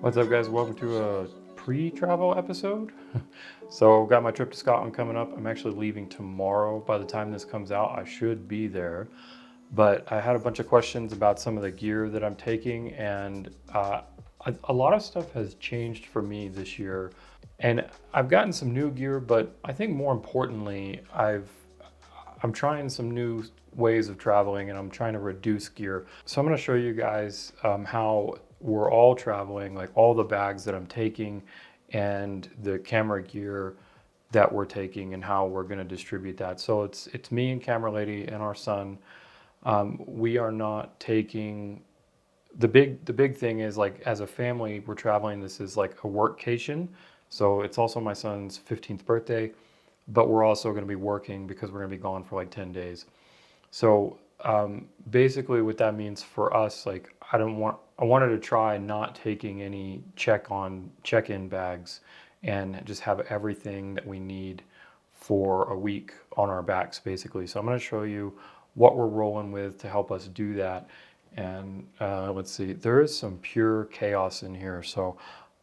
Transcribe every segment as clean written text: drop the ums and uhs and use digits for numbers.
What's up, guys? Welcome to a pre-travel episode. So, got my trip to Scotland coming up. I'm actually leaving tomorrow. By the time this comes out, I should be there. But I had a bunch of questions about some of the gear that I'm taking, and a lot of stuff has changed for me this year. And I've gotten some new gear, but I think more importantly, I'm trying some new ways of traveling, and I'm trying to reduce gear. So I'm going to show you guys how we're all traveling, like all the bags that I'm taking and the camera gear that we're taking and how we're going to distribute that. So it's me and Camera Lady and our son. We are not taking the big thing is, like, as a family we're traveling. This is like a workcation, so it's also my son's 15th birthday, but we're also going to be working because we're going to be gone for like 10 days. So basically what that means for us, like, I wanted to try not taking any check-in bags and just have everything that we need for a week on our backs, basically. So I'm going to show you what we're rolling with to help us do that. And let's see, there is some pure chaos in here. So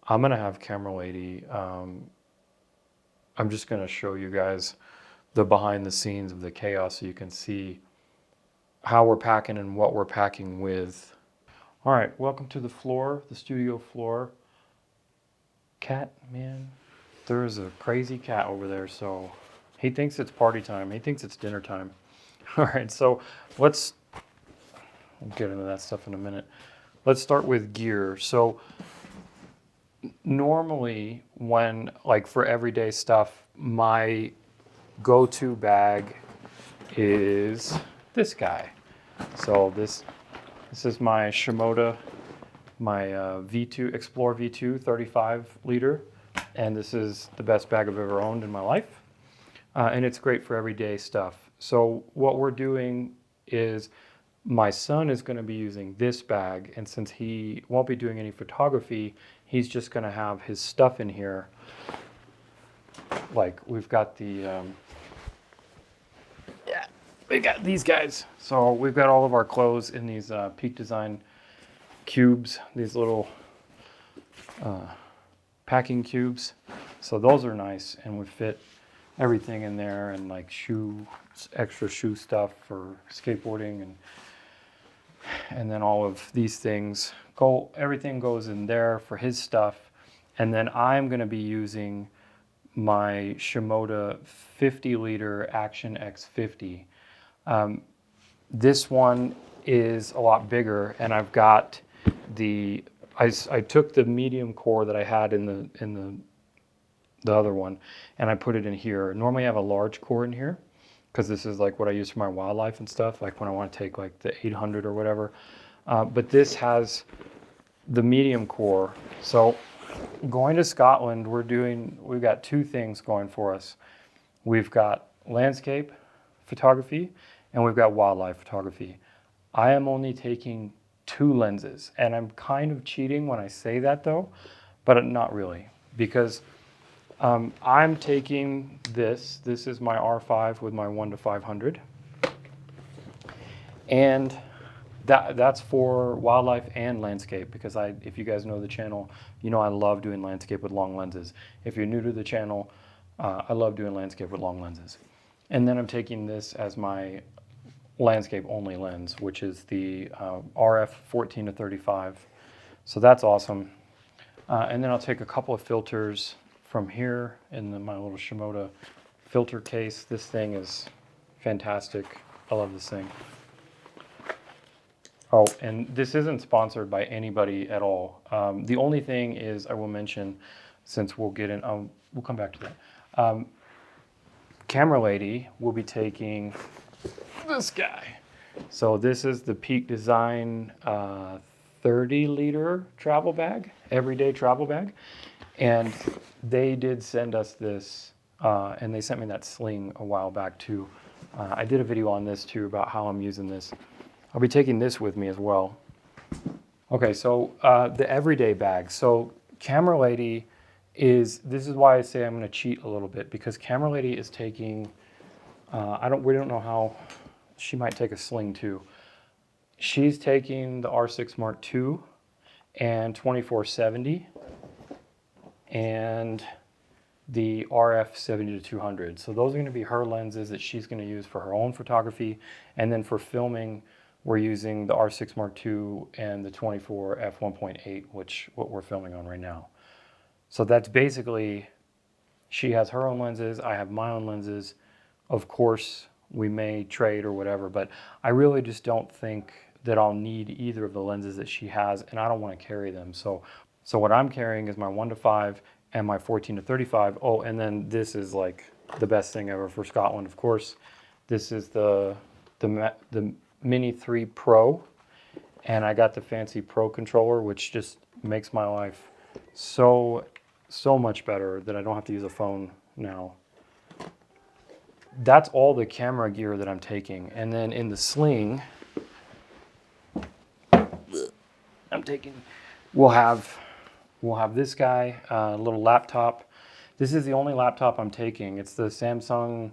I'm going to have Camera Lady. I'm just going to show you guys the behind the scenes of the chaos so you can see how we're packing and what we're packing with. All right, welcome to the floor, the studio floor. Cat, man, there is a crazy cat over there, so he thinks it's party time. He thinks it's dinner time. All right, so we'll get into that stuff in a minute. Let's start with gear. So normally when, like, for everyday stuff, my go-to bag is this guy. So this is my Shimoda, my V2 Explorer V2 35 liter, and this is the best bag I've ever owned in my life, and it's great for everyday stuff. So what we're doing is, my son is going to be using this bag, and since he won't be doing any photography, he's just going to have his stuff in here. Like, we've got we got these guys. So we've got all of our clothes in these Peak Design cubes, these little packing cubes. So those are nice, and we fit everything in there, and like extra shoe stuff for skateboarding, and then all of these things everything goes in there for his stuff. And then I'm going to be using my Shimoda 50 liter Action X50. This one is a lot bigger, and I've got I took the medium core that I had in the other one, and I put it in here. Normally I have a large core in here because this is like what I use for my wildlife and stuff, like when I want to take like the 800 or whatever. But this has the medium core. So going to Scotland, we've got two things going for us. We've got landscape photography and we've got wildlife photography. I am only taking 2 lenses, and I'm kind of cheating when I say that though, but not really, because I'm taking this. This is my R5 with my 1-500, and that's for wildlife and landscape, because if you guys know the channel, you know I love doing landscape with long lenses. If you're new to the channel, I love doing landscape with long lenses. And then I'm taking this as my landscape only lens, which is the RF 14-35. So that's awesome. And then I'll take a couple of filters from here in my little Shimoda filter case. This thing is fantastic. I love this thing. Oh, and this isn't sponsored by anybody at all. The only thing is, I will mention, since we'll come back to that. Camera Lady will be taking this guy. So this is the Peak Design 30 liter travel bag, everyday travel bag. And they did send us this, and they sent me that sling a while back too. I did a video on this too about how I'm using this. I'll be taking this with me as well. Okay, so the everyday bag. So Camera Lady this is why I say I'm going to cheat a little bit, because Camera Lady is taking, we don't know how, she might take a sling too. She's taking the R6 Mark II, and 2470 and the RF 70-200. So those are going to be her lenses that she's going to use for her own photography. And then for filming, we're using the R6 Mark II and the 24 f1.8, which what we're filming on right now. So that's basically, she has her own lenses, I have my own lenses. Of course, we may trade or whatever, but I really just don't think that I'll need either of the lenses that she has, and I don't want to carry them. So what I'm carrying is my 1-5 and my 14-35. Oh, and then this is like the best thing ever for Scotland, of course. This is the Mini 3 Pro, and I got the fancy Pro controller, which just makes my life so much better that I don't have to use a phone now. That's all the camera gear that I'm taking. And then in the sling, we'll have this guy, a little laptop. This is the only laptop I'm taking. It's the Samsung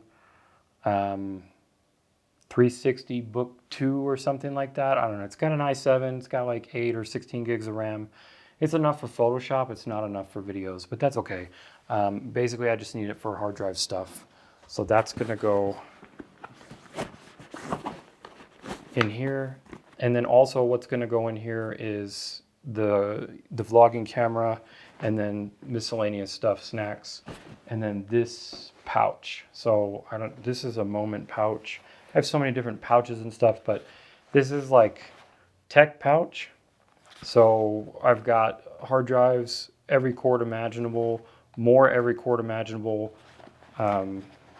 360 Book 2 or something like that. I don't know. It's got an i7. It's got like 8 or 16 gigs of RAM. It's enough for Photoshop. It's not enough for videos, but that's okay. Basically, I just need it for hard drive stuff. So that's going to go in here. And then also what's going to go in here is the vlogging camera, and then miscellaneous stuff, snacks, and then this pouch. So this is a Moment pouch. I have so many different pouches and stuff, but this is like tech pouch. So I've got hard drives, every cord imaginable, more every cord imaginable.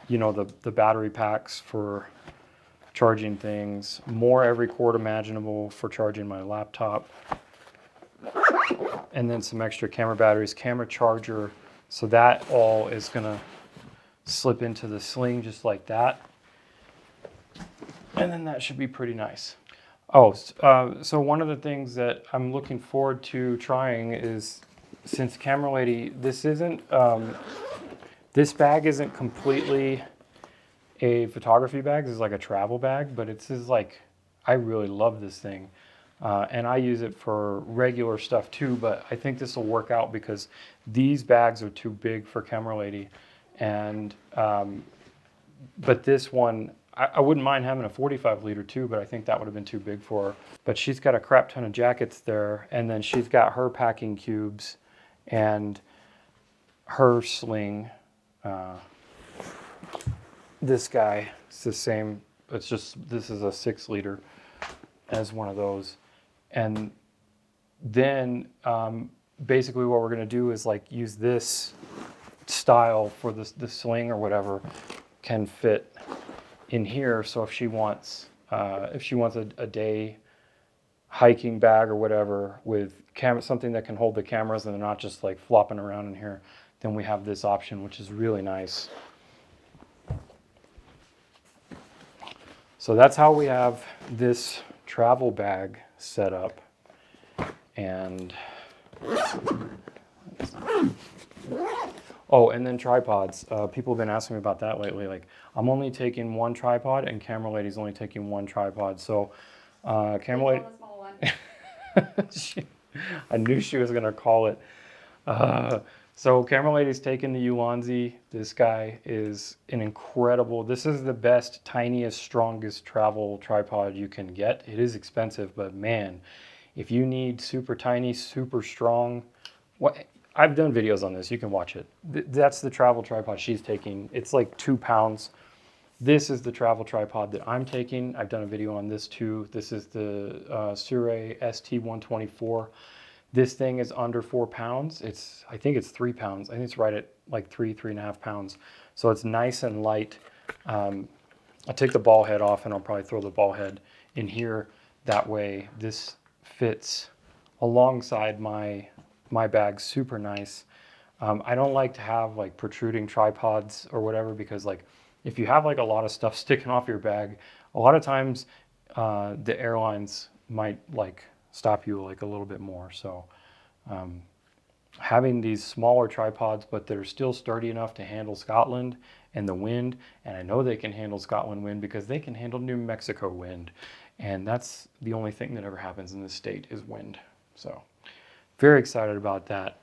You know, the battery packs for charging things, more every cord imaginable for charging my laptop, and then some extra camera batteries, camera charger. So that all is gonna slip into the sling just like that. And then that should be pretty nice. Oh, so one of the things that I'm looking forward to trying is, since Camera Lady, this isn't, this bag isn't completely a photography bag. This is like a travel bag, but it's just like, I really love this thing. And I use it for regular stuff too, but I think this will work out because these bags are too big for Camera Lady. And, but this one, I wouldn't mind having a 45 liter too, but I think that would have been too big for her. But she's got a crap ton of jackets there, and then she's got her packing cubes and her sling. This guy, it's the same, it's just, this is a 6 liter as one of those. And then basically what we're gonna do is like use this style for the sling or whatever can fit in here. So if she wants a day hiking bag or whatever with something that can hold the cameras and they're not just like flopping around in here, then we have this option, which is really nice. So that's how we have this travel bag set up. And oh, and then tripods. People have been asking me about that lately. Like, I'm only taking one tripod, and Camera Lady's only taking one tripod. So, Camera Lady. I knew she was gonna call it. So Camera Lady's taking the Ulanzi. This guy is an incredible, this is the best, tiniest, strongest travel tripod you can get. It is expensive, but man, if you need super tiny, super strong, I've done videos on this, you can watch it. That's the travel tripod she's taking. It's like 2 pounds. This is the travel tripod that I'm taking. I've done a video on this too. This is the Sure ST124. This thing is under 4 pounds. I think it's 3 pounds. I think it's right at like 3.5 pounds. So it's nice and light. I'll take the ball head off and I'll probably throw the ball head in here. That way this fits alongside my bag super nice. I don't like to have like protruding tripods or whatever, because like if you have like a lot of stuff sticking off your bag, a lot of times the airlines might like stop you like a little bit more. So having these smaller tripods, but they're still sturdy enough to handle Scotland and the wind, and I know they can handle Scotland wind because they can handle New Mexico wind, and that's the only thing that ever happens in this state is wind. So Very excited about that.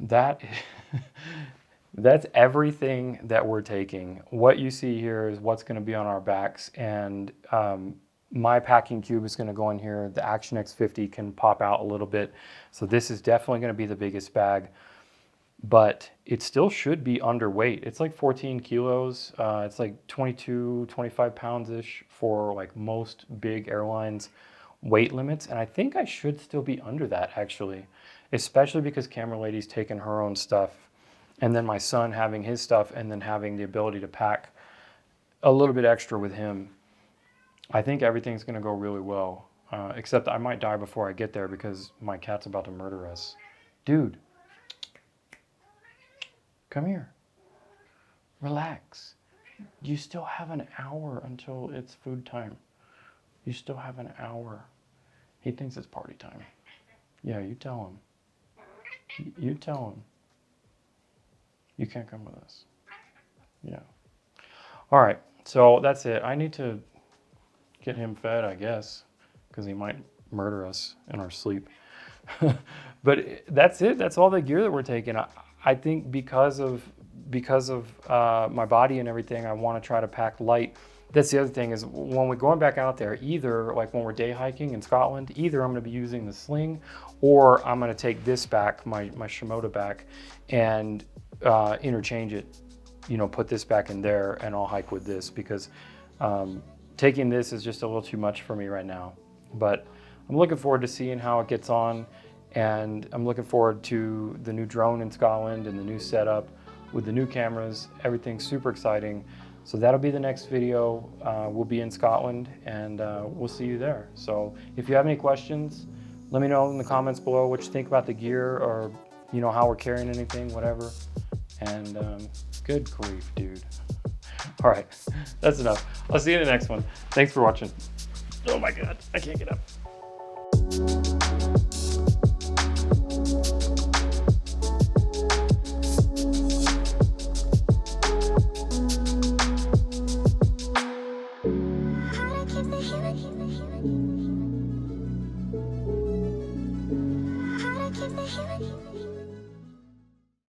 That that's everything that we're taking. What you see here is what's going to be on our backs, and my packing cube is going to go in here. The Action X50 can pop out a little bit, so this is definitely going to be the biggest bag, but it still should be underweight. It's like 14 kilos. It's like 22, 25 pounds-ish for like most big airlines weight limits, and I think I should still be under that actually, especially because Camera Lady's taking her own stuff, and then my son having his stuff, and then having the ability to pack a little bit extra with him. I think everything's going to go really well, except I might die before I get there because my cat's about to murder us. Dude, come here. Relax. You still have an hour until it's food time. You still have an hour. He thinks it's party time. Yeah, you tell him. You tell him. You can't come with us. Yeah. All right, so that's it. I need to get him fed, I guess, because he might murder us in our sleep. But that's it. That's all the gear that we're taking. I think because of my body and everything, I want to try to pack light. That's the other thing is when we're going back out there, either like when we're day hiking in Scotland, either I'm going to be using the sling, or I'm going to take this back, my Shimoda back, and interchange it. You know, put this back in there, and I'll hike with this because taking this is just a little too much for me right now. But I'm looking forward to seeing how it gets on, and I'm looking forward to the new drone in Scotland and the new setup with the new cameras. Everything's super exciting. So that'll be the next video. We'll be in Scotland, and we'll see you there. So if you have any questions, let me know in the comments below what you think about the gear, or you know, how we're carrying anything, whatever. And good grief, dude. All right, that's enough. I'll see you in the next one. Thanks for watching. Oh my God, I can't get up. How to keep the healing.